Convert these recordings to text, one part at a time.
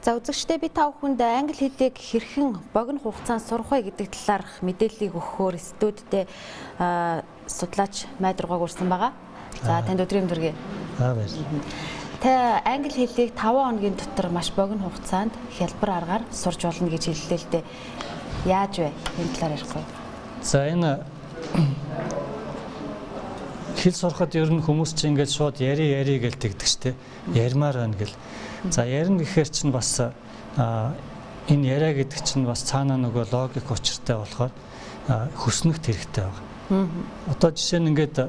За үзэгчдээ би та бүхэнд англи хэлийг хэрхэн богино хугацаанд сурах вэ гэдэг талаарх мэдээллийг өгөхөөр студидээ судлаач Майдургааг урьсан байгаа. За танд өдрийн өдргөө. Баярлалаа. Та англи хэлийг 5 хоногийн дотор маш богино хугацаанд хялбар аргаар сурч болно гэж хэллээ л дээ. Яаж вэ? Энэ талаар ярихгүй. За энэ хэл сурахад ер нь хүмүүс чинь ингээд шууд яри гэж тэгдэг штэ. Ярмаар байна гэл. За ярина гэхээр чинь бас энэ яриа гэдэг чинь бас цаанаа нөгөө логик учиртай болохоор хүснэгт хэрэгтэй байна. Одоо жишээ нь ингээд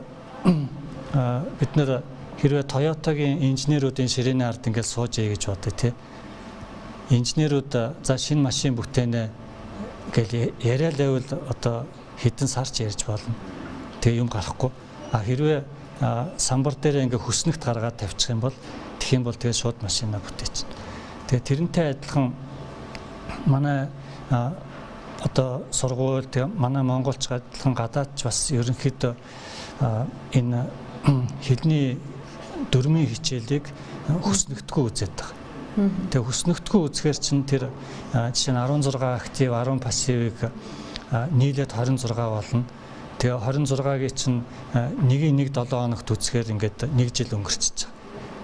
бид нэр хэрвээ Toyota-гийн инженеруудын ширээний ард ингээд сууж яа гэж бодъё тий. Инженерүүд за шинэ машин бүтээнэ гэл яриа левел одоо хэдэн сарч ярьж болно. Тэгээ юм гарахгүй. Хэрвээ самбар дээр ингээ хүснэгт гаргаад тавьчих юм бол тэгэх юм бол тэгээ шууд машинаа бүтээч. Тэгээ тэрнтэй адилхан манай одоо сургууль тэгээ манай монголч адилхан гадаадч бас ерөнхийдөө энэ хэлний дөрмийн хичээлийг хүснэгтгүй үзээд байгаа. Тэгээ хүснэгтгүй үзэхээр чинь тэр жишээ нь 16 актив 10 пассивыг нийлээд 26 болно. Тэгээ 26-гийн чинь 1-1 7 хоногт үзэхээр ингээд 1 жил өнгөрчихөж байгаа.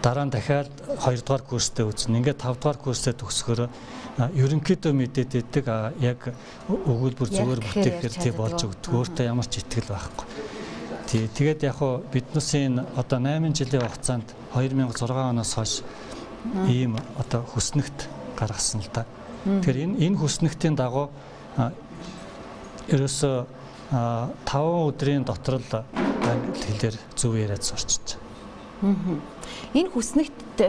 Дараа нь дахиад 2 дугаар курстэй үзнэ. Ингээд 5 дугаар курстэй төгсгөрөө ерөнхийдөө мэдээд идэг яг өгүүлбэр зүгээр бүтээхээр тий болж өгдөг. Өөртөө ямар ч итгэл байхгүй. Тэгээд яг хуу биднээсийн одоо 8 жилийн хугацаанд 2006 оноос хойш ийм одоо хүснэгт гаргасан л да. Тэгэхээр энэ хүснэгтийн дагуу ерөөсөө 5 өдрийн дотор л англи хэлээр зөв яриад сурчиж байгаа. Энэ хүснэгт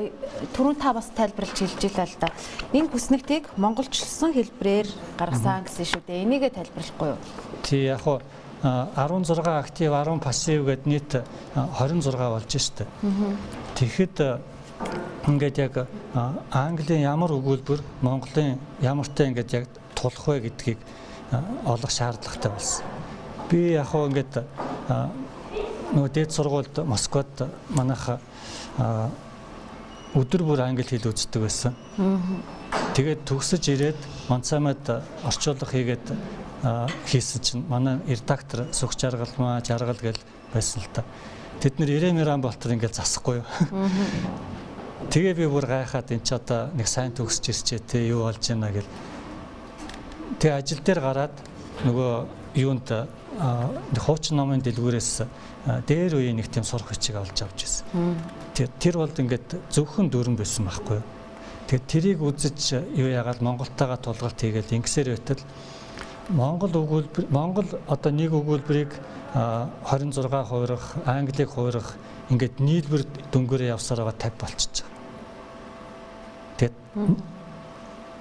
түрүүн та бас тайлбарлаж хэлж илаа л да. Энэ хүснэгтийг монголчилсан хэлбрээр гаргасан гэсэн шүү дээ. Энийгээ тайлбарлахгүй юу? Тий яг хуу 16 актив 10 пассив гэд нийт 26 болж штэ. Тэгэхэд ингээд яг английн ямар өгүүлбэр монголын ямартай ингээд яг тулах вэ гэдгийг олох шаардлагатай болсон. Би яг хоо ингээд нөгөө дээд сургуульд Москвад манайха өдөр бүр англи хэл үздэг байсан. Тэгээд төгсөж ирээд Монцамад орчуулга хийгээд хийсэн чинь манай редактор Сүх Жаргалмаа Жаргал гэл байсан л та. Тэд нэр Иремиран болтор ингээд засахгүй юу. Тэгээ би бүр гайхаад эн чи одоо нэг сайн төгсөж ирчээ те юу болж байна гэл. Тэгээ ажил дээр гараад нөгөө юунд хуучин номын дэлгүүрээс дээр үеийн нэг тийм сурах бичиг авч ирсэн. Тэр бол ингээд зөвхөн дөрөн байсан байхгүй юу. Тэгээд тэрийг үзэж юу яагаад Монголтойгоо тулгалт хийгээд ингэсээр байтал Монгол одоо нэг өгүүлбэрийг 26 хувирах, англиг хувирах ингээд нийлбэр дөнгөөрөө явсаар байгаа 50 болчихж байгаа.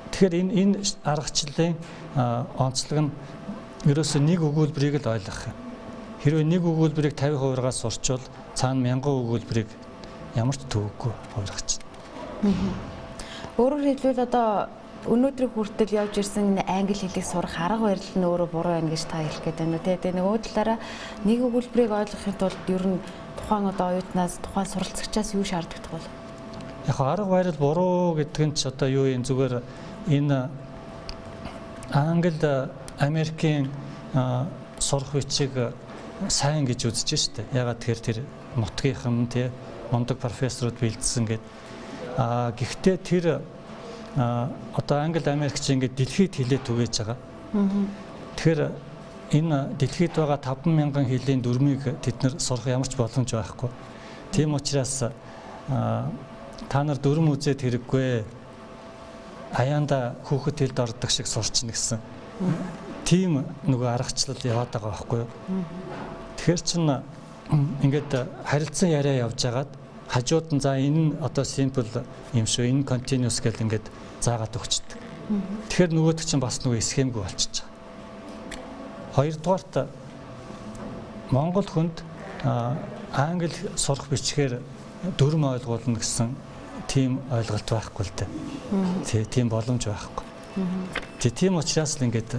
Тэгэхээр энэ аргачлалын онцлог нь ерөөсөө нэг өгүүлбэрийг л ойлгох юм. Хэрвээ нэг өгүүлбэрийг 50%-аас сурчвал цаана 1000 өгүүлбэрийг ямар ч төвөггүй хувиргач. Өөрөөр хэлбэл одоо өнөөдрийн хүртэл явж ирсэн англи хэлийг сурах арга барил нь өөрөө буруу байна гэж та хэлэх гээд байна уу? Тэгээ нөгөө талаараа нэг өгүүлбэрийг ойлгохын тулд ер нь тухайн одоо оюутнаас тухайн суралцагчаас юу шаарддаг вэ? Яг арга барил буруу гэдэг нь ч одоо юу юм зүгээр энэ англи Америкийн сурах бичиг сайн гэж үзэж штэ. Ягаад тэгэхээр тэр нутгийнхан тий мундаг профессорууд бэлдсэн гэд. Гэхдээ тэр одоо англи Америкч ингээд дэлхийд хилээд түгээж байгаа. Тэгэхээр энэ дэлхийд байгаа 5000 хэлийн дөрмийг тэд нар сурах ямар ч боломж байхгүй. Тийм учраас та нар дөрм үзээд хэрэггүй. Аяанда хүүхэд хэлд ордог шиг сурчна гэсэн. Тийм нөгөө аргачлал яваад байгаа байхгүй юу. Тэгэхээр чин ингээд харилцан яриа явж хагаад хажууд нь за энэ одоо simple юм шүү энэ continuous гэл ингээд заагаад өгчдөг. Тэгэхээр нөгөөдөг чинь бас нөгөө схемгүй болчихж байгаа. Хоёрдугаарт Монгол хүнд англи сурах бичгээр дөрм ойлгуулна гэсэн тийм ойлголт байхгүй л дээ. Тийм боломж байхгүй. Тийм учраас л ингээд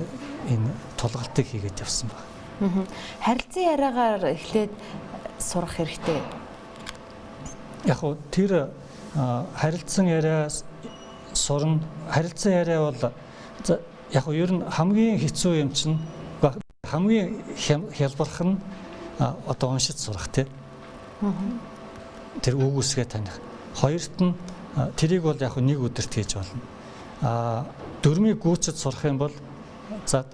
энэ тулгалтыг хийгээд явсан байна. Харилцан яриагаар эхлээд сурах хэрэгтэй. Яг хөө тэр харилцан яриа сурна. Харилцан яриа бол яг нь ер нь хамгийн хэцүү юм чинь хамгийн хялбарх нь одоо уншиж сурах тий. Тэр үг үсгээ таних. Хоёрт нь тэрийг бол яг нэг өдөрт хийж болно. Дөрмийг гүйцэд сурах юм бол за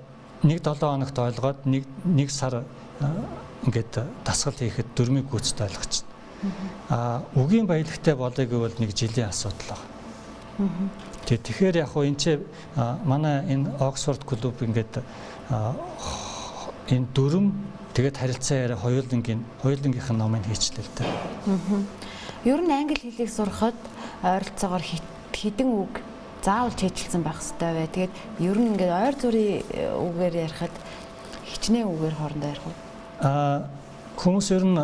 1-7 хоногт ойлгоод нэг сар ингээд дасгал хийхэд дөрмийг гүйцэд ойлгочихно. Үгийн баялагтай болоё гэвэл нэг жилийн асуудал байна. Тэгэхээр яг хөө энэ ч манай энэ Оксфорд клуб ингээд энэ дүрм тэгээд харилцан яриа хоёулынгийнх нь номыг хийчлээ л дээ. Ер нь англи хэлийг сурахад ойролцоогоор хэдэн үг заавал чийжилсэн байх хэрэгтэй бай. Тэгээд ер нь ингээд ойр зүрийн үгээр ярихад хичнээн үгээр хоорондоо ярих уу? Хүмүүс ер нь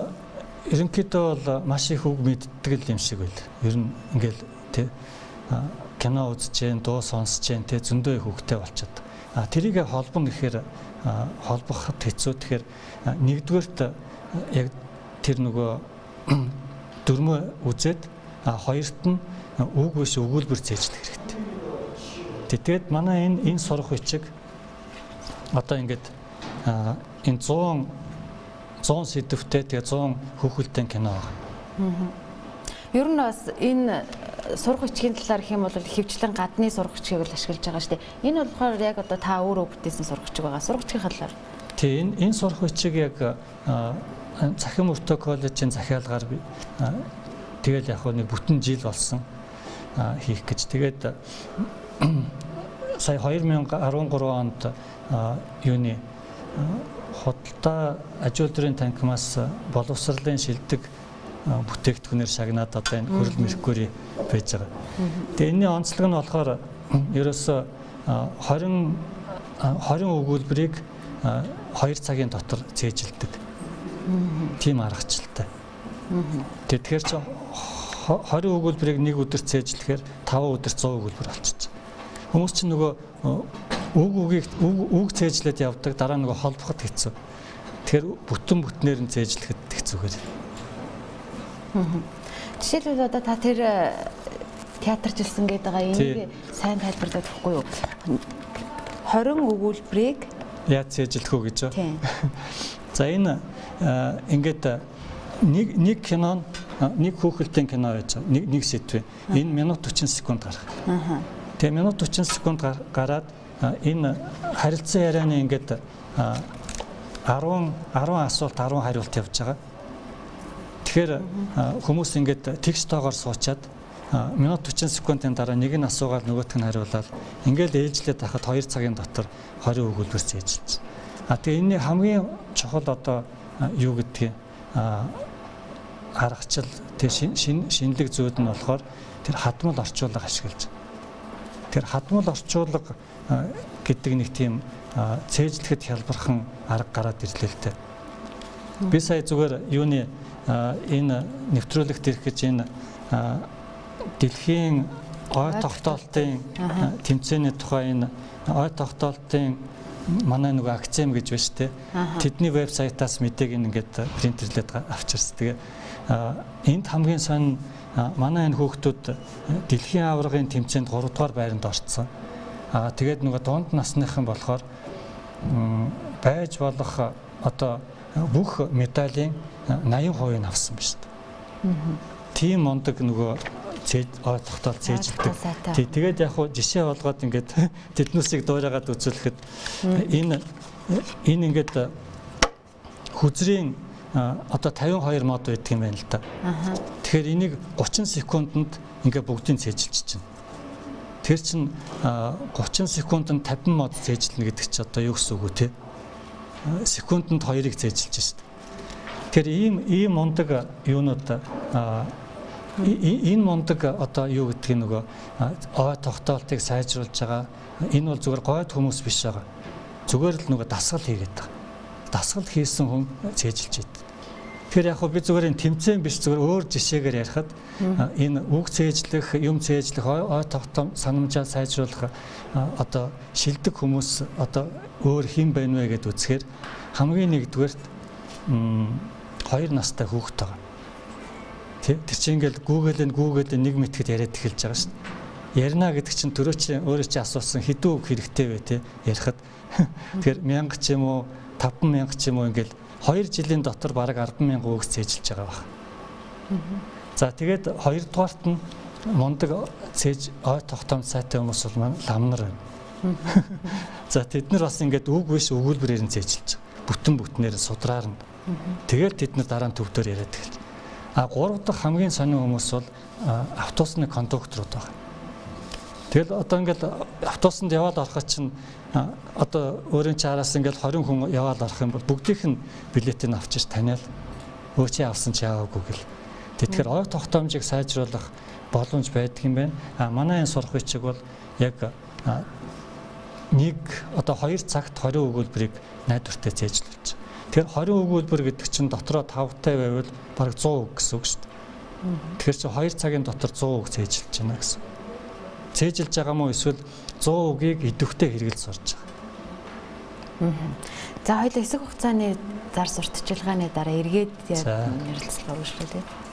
ерөнхийдөө бол маш их үг мэддэг юм шиг байл. Ер нь ингээд тий кино үзэж जैन, дуу сонсож जैन, тий зөндөө их үгтэй болчиход. Тэрийг холбоно гэхээр холбоход хэцүү. Тэгэхээр нэгдүгээрт яг тэр нөгөө дөрмөө үзээд хоёрт нь үг биш өгүүлбэр зээжлэх хэрэгтэй. Тэгээд манай энэ сурах бичиг одоо ингээд энэ 100 сэдвтэй тэгээ 100 хүүхэлдэйн кино байна. Ер нь бас энэ сурах бичгийн талаар их юм бол хөвчлэн гадны сурах бичгийг л ашиглаж байгаа шүү дээ. Энэ болохоор яг одоо та өөрөө бүтээсэн сурах бичиг байгаа. Сурах бичгийн талаар. Тийм энэ сурах бичиг яг Захин Мөртөө коллежийн захиалгаар тэгээд яг нэг бүтэн жил болсон хийх гэж. Тэгээд сая 2013 онд юуны худалдаа аж үйлдвэрийн танхимаас боловсролын шилдэг бүтээгдэхүүнээр шагнаад одоо энэ хөрөл меркури байж байгаа. Тэгээ энэний онцлог нь болохоор ерөөсө 20 өгүүлбэрийг 2 цагийн дотор цээжилдэг. Тийм аргачлалтай. Тэгэхээр чи 20 өгүүлбэрийг нэг өдөрт цээжлэхээр 5 өдөрт 100 өгүүлбэр болчихсон. Хүмүүс чинь нөгөө үг цээжлээд явдаг, дараа нөгөө холбоход хэцүү. Тэгэхээр бүтнээр нь цээжлэхэд хэцүүгээр. Жишээлбэл одоо та тэр театрч илсэн гэдэг байгаа энийг сайн тайлбарлаад өгөхгүй юу? 20 өгүүлбэрийг яаж цээжлэх үү гэж. За энэ ингээд нэг кинон нэг хүүхэлдэйн кино байж байгаа. Нэг сэдвээ. Энэ минут 40 секунд гарах. Тэгээ минут 40 секунд гараад энэ харилцан ярианы ингээд 10 асуулт 10 хариулт явж байгаа. Тэгэхээр хүмүүс ингээд текстогоор суучаад минут 40 секундын дараа нэг нь асуугаад нөгөөх нь хариулаад ингээд ээжлээд хахад 2 цагийн дотор 20 өгүүлбэр цээжилж. Тэгээ энэ хамгийн чухал одоо юу гэдгийг аргачлал тэр шинэлэг зүйд нь болохоор тэр хадмал орчуулга ашиглаж. Тэр хадмал орчуулга гэдэг нэг тийм цээжлэхэд хялбархан арга гараад ирлээ л дээ. Би сая зүгээр юуны энэ нэвтрүүлэгт ирэх гэж энэ дэлхийн ой тогтоолтын тэмцээний тухай энэ ой тогтоолтын манай нөгөө акцем гэж байна шүү дээ. Тэдний вебсайтаас мэдээг ингээд принтерлээд авчирсан. Тэгээ энд хамгийн сонь манай энэ хүүхдүүд дэлхийн аваргын тэмцээнд 3 дугаар байранд орцсон. Тэгээд нөгөө дунд насныхан болохоор байж болох одоо бүх медалийн 80% нь авсан байна шүү дээ. Тийм мундаг нөгөө ой тогтоол цээжилдэг. Тэгээд яг хуу жишээ болгоод ингээд тэднүүсийг дуурайгаад үзүүлэхэд энэ ингээд хүзрийн одоо 52 мод байдаг юм байна л да. Тэгэхээр энийг 30 секундэд ингээд бүгдийг цээжилж чинь. Тэр чинь 30 секундэд 50 мод цээжилнэ гэдэг чи одоо юу гэсэн үг вэ те? Секундэд 2-ыг цээжилж шүү дээ. Тэгэхээр ийм мундаг юунууд энэ мундаг одоо юу гэдгийг нөгөө ой тогтоолтыг сайжруулж байгаа. Энэ бол зүгээр гойд хүмүүс биш байгаа. Зүгээр л нөгөө дасгал хийгээд байгаа. Дасгал хийсэн хүн цээжилж идэв. Тэгэхээр яг би зүгээр энэ тэмцээн биш зүгээр өөр жишээгээр ярихад энэ үг цээжлэх, юм цээжлэх, ой тогтоом санамжаа сайжруулах одоо шилдэг хүмүүс одоо өөр хэн байна вэ гэдээ үзэхээр хамгийн нэгдүгээрт 2 настай хүүхэд байгаа. Тэр чинь ингээл гүүгээл нэг мэтгэд яриад эхэлж байгаа шүү дээ. ярина гэдэг чинь түрүү чи өөрөө чи асуусан хэдэн үг хэрэгтэй вэ те ярихад. Тэгэхээр 1000 ч юм уу 5000 ч юм уу ингээл 2 жилийн дотор бараг 100000 үг цээжилж байгаа баг. За тэгээд хоёрдугаарт нь мундаг цээж ой тогтоомж сайтай хүмүүс бол маань ламнар байна. За тэд нар бас ингээд үг биш өгүүлбэрээр нь цээжилж байгаа. Бүтнээр судраар нь. Тэгээд тэд нар дараа нь төвдөр яриад эхэлж. А 3 дахь хамгийн сонин хүмүүс бол автобусны кондукторууд байна. Тэгэл одоо ингээд автобусанд яваад ороход чинь одоо өөрийн чараас ингээд 20 хүн яваад орох юм бол бүгдийнх нь билетийг авчиж таниал өө чи авсан чи яваагүй гэл. Тэгэхээр ой тогтоомжийг сайжруулах боломж байдаг юм байна. Манай энэ сурах бичиг бол яг нэг одоо 2 цагт 20 өгүүлбэрийг найдвартай цээжлүүлж. Тэгэхээр 20 өгүүлбэр гэдэг чинь дотроо 5-тай байвал бараг 100 үг гэсэн үг шүү дээ. Тэгэхээр чи 2 цагийн дотор 100 үг цээжилж байна гэсэн. Цээжилж байгаа мó эсвэл 100 үгийг идэвхтэй хэрэгэл сурж байгаа. За хоёул хэсэг хугацааны зар сурталчилгааны дараа эргээд ярилцлага өгүүлээ.